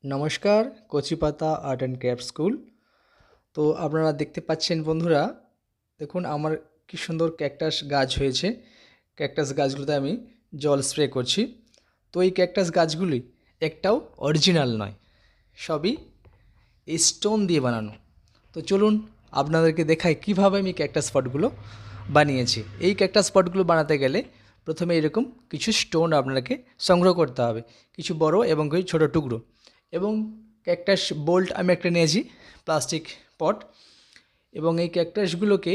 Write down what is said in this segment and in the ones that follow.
নমস্কার, কচিপাতা art and craft school. তো আপনারা দেখতে পাচ্ছেন বন্ধুরা, দেখুন আমার কি সুন্দর ক্যাকটাস গাছ হয়েছে। ক্যাকটাস গাছগুলোতে আমি জল স্প্রে করছি। তো এই ক্যাকটাস গাছগুলি একটাও অরিজিনাল নয়, সবই স্টোন দিয়ে বানানো। তো চলুন আপনাদেরকে দেখাই কিভাবে আমি ক্যাকটাস পটগুলো বানিয়েছি। এই ক্যাকটাস পটগুলো বানাতে গেলে প্রথমে এরকম কিছু স্টোন আপনাকে সংগ্রহ করতে হবে, কিছু বড় এবং কিছু ছোটো টুকরো। এবং ক্যাকটাস বোল্ট আমি একটা নিয়েছি, প্লাস্টিক পট। এবং এই ক্যাকটাসগুলোকে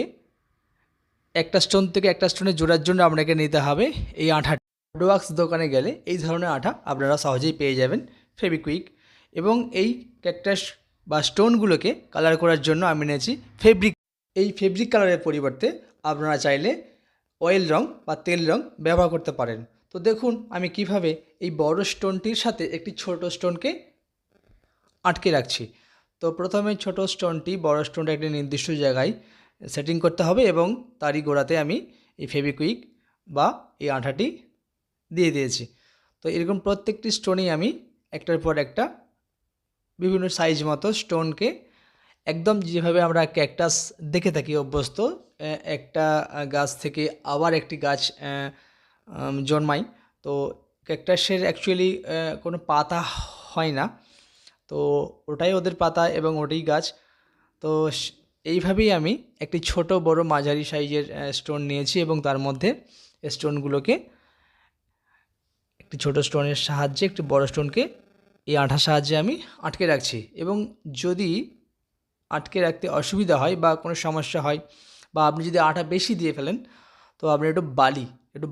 একটা স্টোন থেকে একটা স্টোনে জোড়ার জন্য আপনাকে নিতে হবে এই আঠাটা। ডোয়াক্স দোকানে গেলে এই ধরনের আঠা আপনারা সহজেই পেয়ে যাবেন, ফেবিকুইক। এবং এই ক্যাকটাস বা স্টোনগুলোকে কালার করার জন্য আমি নিয়েছি ফেব্রিক। এই ফেব্রিক কালারের পরিবর্তে আপনারা চাইলে অয়েল রং বা তেল রং ব্যবহার করতে পারেন। তো দেখুন আমি কিভাবে এই বড় স্টোনটির সাথে একটি ছোট স্টোনকে আটকে রাখছি। তো প্রথমে ছোট স্টোনটি বড় স্টোনটা একটি নির্দিষ্ট জায়গায় সেটিং করতে হবে এবং তারই গোড়াতে আমি এই ফেবিকুইক বা এই আঠাটি দিয়ে দিয়েছি। তো এরকম প্রত্যেকটি স্টোনেই আমি একটার পর একটা বিভিন্ন সাইজ মতো স্টোনকে একদম যেভাবে আমরা ক্যাকটাস দেখে থাকি অভ্যস্ত, একটা গাছ থেকে আবার একটি গাছ জন্মায়। তো ক্যাকটাসের অ্যাকচুয়ালি কোনো পাতা হয় না, তো ওটাই ওদের পাতা এবং ওটাই গাছ। তো এইভাবেই আমি একটি ছোট বড় মাঝারি সাইজের স্টোন নিয়েছি এবং তার মধ্যে স্টোনগুলোকে একটি ছোট স্টোনের সাহায্যে একটি বড় স্টোনকে এই আঠার সাহায্যে আমি আটকে রাখছি। এবং যদি আটকে রাখতে অসুবিধা হয় বা কোনো সমস্যা হয়, বা আপনি যদি আঠা বেশি দিয়ে ফেলেন, তো আপনি একটু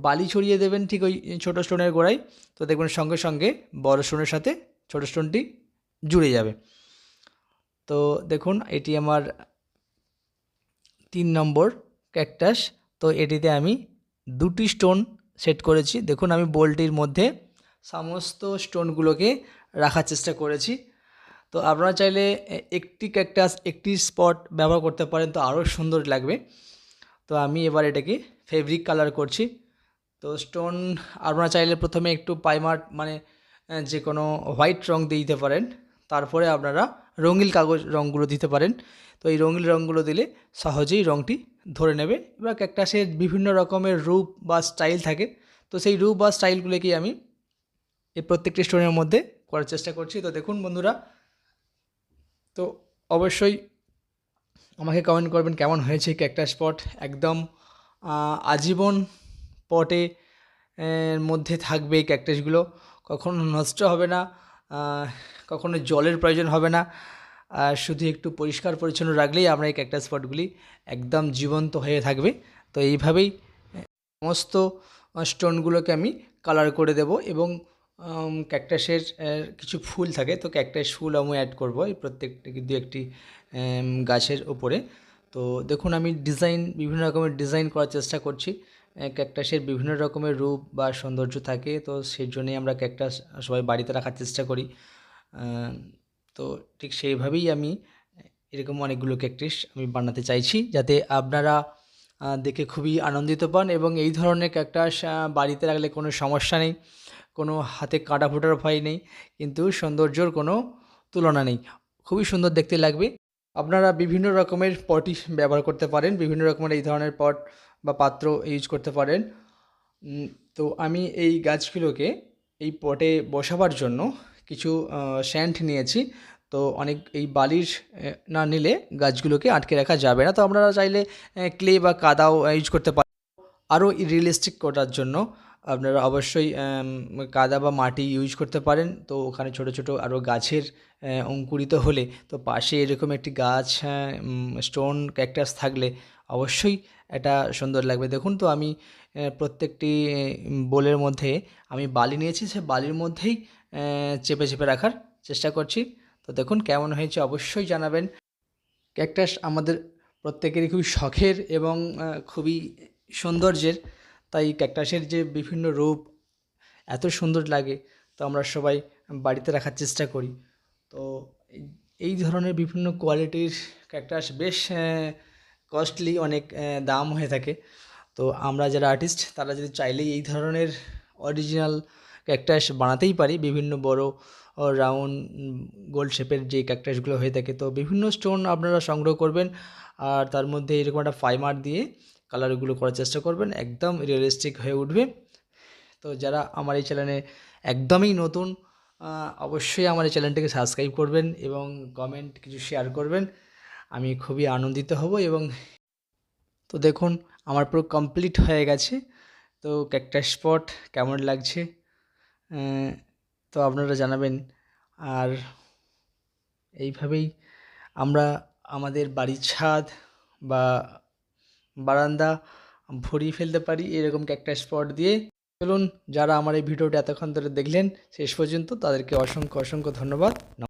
বালি ছড়িয়ে দেবেন ঠিক ওই ছোটো স্টোনের গোড়ায়। তো দেখবেন সঙ্গে সঙ্গে বড় স্টোনের সাথে ছোটো স্টোনটি জুড়ে যাবে। তো দেখুন এটি আমার 3 নম্বর ক্যাকটাস। তো এটিতে আমি 2টি স্টোন সেট করেছি। দেখুন আমি বোলটির মধ্যে সমস্ত স্টোনগুলোকে রাখার চেষ্টা করেছি। তো আপনারা চাইলে একটি ক্যাকটাস একটি স্পট ব্যবহার করতে পারেন, তো আরও সুন্দর লাগবে। তো আমি এবার এটাকে ফেব্রিক কালার করছি। তো স্টোন আপনারা চাইলে প্রথমে একটু প্রাইমার মানে যে কোনো হোয়াইট রং দিয়ে দিতে পারেন, তারপরে আপনারা রঙিন কাগজ রঙগুলো দিতে পারেন। তো এই রঙিন রঙগুলো দিলে সহজেই রঙটি ধরে নেবে। এবার ক্যাকটাসের বিভিন্ন রকমের রূপ বা স্টাইল থাকে, তো সেই রূপ বা স্টাইলগুলোকেই আমি এই প্রত্যেকটি স্টোনের মধ্যে করার চেষ্টা করছি। তো দেখুন বন্ধুরা, তো অবশ্যই আমাকে কমেন্ট করবেন কেমন হয়েছে ক্যাকটাস পট। একদম আজীবন পটে মধ্যে থাকবে এই ক্যাকটাসগুলো, কখনো নষ্ট হবে না, কখনো জলের প্রয়োজন হবে না। শুধু একটু পরিষ্কার পরিচ্ছন্ন রাখলেই আমরা এই ক্যাকটাস পটগুলি একদম জীবন্ত হয়ে থাকবে। তো এইভাবেই সমস্ত স্টোনগুলোকে আমি কালার করে দেব। এবং ক্যাকটাসের কিছু ফুল থাকে, তো ক্যাকটাস ফুল আমি অ্যাড করব এই প্রত্যেকটি দু একটি গাছের ওপরে। তো দেখুন আমি বিভিন্ন রকমের ডিজাইন করার চেষ্টা করছি। ক্যাকটাসের বিভিন্ন রকমের রূপ বা সৌন্দর্য থাকে, তো সেই জন্যই আমরা ক্যাকটাস সবাই বাড়িতে রাখার চেষ্টা করি। তো ঠিক সেইভাবেই আমি এরকম অনেকগুলো ক্যাকটাস আমি বানাতে চাইছি, যাতে আপনারা দেখে খুবই আনন্দিত পান। এবং এই ধরনের ক্যাকটাস বাড়িতে রাখলে কোনো সমস্যা নেই, কোনো হাতে কাটা ফোটার ভয় নেই, কিন্তু সৌন্দর্যর কোনো তুলনা নেই, খুবই সুন্দর দেখতে লাগবে। আপনারা বিভিন্ন রকমের পটই ব্যবহার করতে পারেন, বিভিন্ন রকমের এই ধরনের পট বা পাত্র ইউজ করতে পারেন। তো আমি এই গাছগুলোকে এই পটে বসাবার জন্য কিছু স্যান্ড নিয়েছি। তো অনেক এই বালির না নিলে গাছগুলোকে আটকে রাখা যাবে না। তো আপনারা চাইলে ক্লে বা কাদাও ইউজ করতে পারেন। আরও রিয়েলিস্টিক করার জন্য আপনারা অবশ্যই কাদা বা মাটি ইউজ করতে পারেন। তো ওখানে ছোটো ছোটো আরও গাছের অঙ্কুরিত হলে, তো পাশে এরকম একটি গাছ স্টোন ক্যাকটাস থাকলে অবশ্যই এটা সুন্দর লাগবে। দেখুন তো আমি প্রত্যেকটি বোলের মধ্যে আমি বালি নিয়েছি, সে বালির মধ্যেই চেপে চেপে রাখার চেষ্টা করছি। তো দেখুন কেমন হয়েছে অবশ্যই জানাবেন। ক্যাকটাস আমাদের প্রত্যেকেরই খুবই শখের এবং খুবই সৌন্দর্যের। তাই ক্যাকটাসের যে বিভিন্ন রূপ এত সুন্দর লাগে, তো আমরা সবাই বাড়িতে রাখার চেষ্টা করি। তো এই ধরনের বিভিন্ন কোয়ালিটির ক্যাকটাস বেশ কস্টলি, অনেক দাম হয়ে থাকে। তো আমরা যারা আর্টিস্ট তারা যদি চাইলেই এই ধরনের অরিজিনাল ক্যাকটাস বানাতেই পারি বিভিন্ন বড় ও রাউন্ড গোল শেপের যে ক্যাকটাসগুলো হয়ে থাকে। তো বিভিন্ন স্টোন আপনারা সংগ্রহ করবেন আর তার মধ্যে এরকম একটা ফাইমার দিয়ে কালারগুলো করার চেষ্টা করবেন, একদম রিয়েলিস্টিক হয়ে উঠবে। তো যারা আমার এই চ্যানেলে একদমই নতুন, অবশ্যই আমার এই চ্যানেলটিকে সাবস্ক্রাইব করবেন এবং কমেন্ট কিছু শেয়ার করবেন, আমি খুবই আনন্দিত হব। এবং তো দেখুন আমার পুরো কমপ্লিট হয়ে গেছে। তো ক্যাকটাস স্পট কেমন লাগছে তো আপনারা জানাবেন। আর এইভাবেই আমরা আমাদের বাড়ির ছাদ বা বারান্দা ভরিয়ে ফেলতে পারি এরকম ক্যাকটাস স্পট দিয়ে। চলুন, যারা আমার এই ভিডিওটা এতক্ষণ ধরে দেখলেন শেষ পর্যন্ত, তাদেরকে অসংখ্য অসংখ্য ধন্যবাদ।